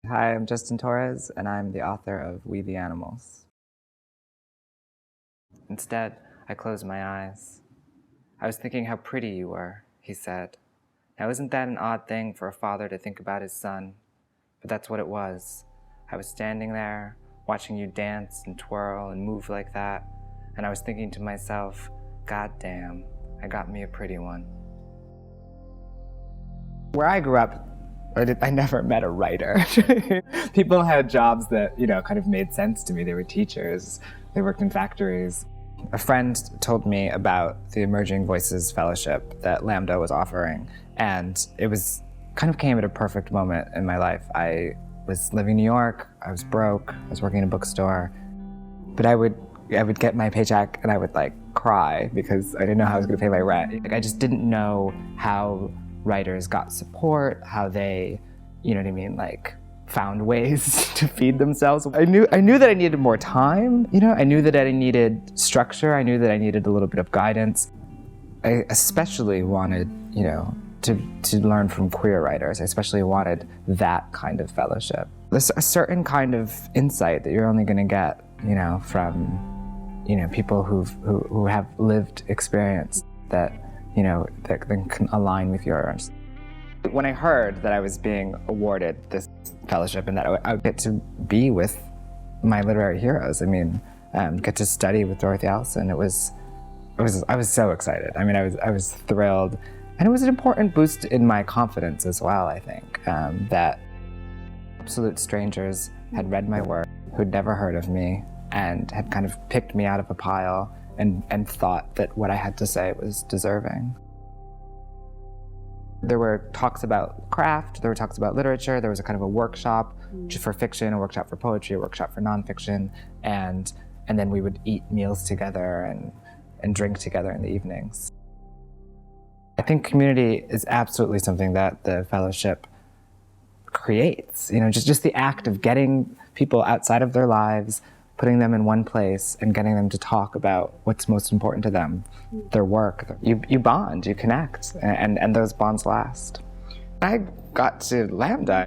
Hi, I'm Justin Torres, and I'm the author of We the Animals. Instead, I closed my eyes. I was thinking how pretty you were, he said. Now, isn't that an odd thing for a father to think about his son? But that's what it was. I was standing there, watching you dance and twirl and move like that, and I was thinking to myself, God damn, I got me a pretty one. Where I grew up, I never met a writer. People had jobs that, kind of made sense to me. They were teachers. They worked in factories. A friend told me about the Emerging Voices Fellowship that Lambda was offering, and it was kind of came at a perfect moment in my life. I was living in New York. I was broke. I was working in a bookstore, but I would get my paycheck and I would cry because I didn't know how I was going to pay my rent. I just didn't know how writers got support, how they, found ways to feed themselves. I knew that I needed more time, I knew that I needed structure, I knew that I needed a little bit of guidance. I especially wanted, to learn from queer writers. I especially wanted that kind of fellowship. There's a certain kind of insight that you're only going to get, from, people who have lived experience that that can align with yours. When I heard that I was being awarded this fellowship and that I would get to be with my literary heroes, get to study with Dorothy Allison, I was so excited. I was thrilled, and it was an important boost in my confidence as well. I think that absolute strangers had read my work, who'd never heard of me, and had kind of picked me out of a pile and thought that what I had to say was deserving. There were talks about craft, there were talks about literature, there was a kind of a workshop for fiction, a workshop for poetry, a workshop for nonfiction, and then we would eat meals together and drink together in the evenings. I think community is absolutely something that the fellowship creates. Just the act of getting people outside of their lives, putting them in one place and getting them to talk about what's most important to them, their work. You bond, you connect, and those bonds last. When I got to Lambda,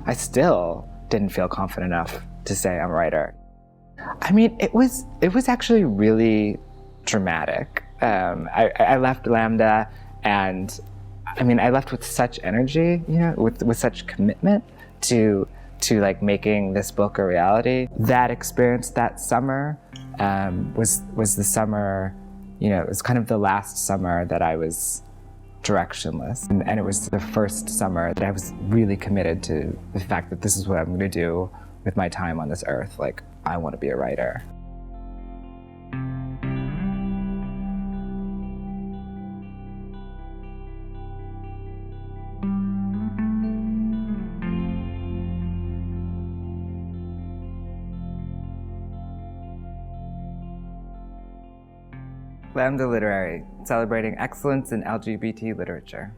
I still didn't feel confident enough to say I'm a writer. It was actually really dramatic. I left Lambda, and I left with such energy, with such commitment to making this book a reality. That experience that summer was the summer, it was kind of the last summer that I was directionless. And it was the first summer that I was really committed to the fact that this is what I'm going to do with my time on this earth. I want to be a writer. Lambda Literary, celebrating excellence in LGBT literature.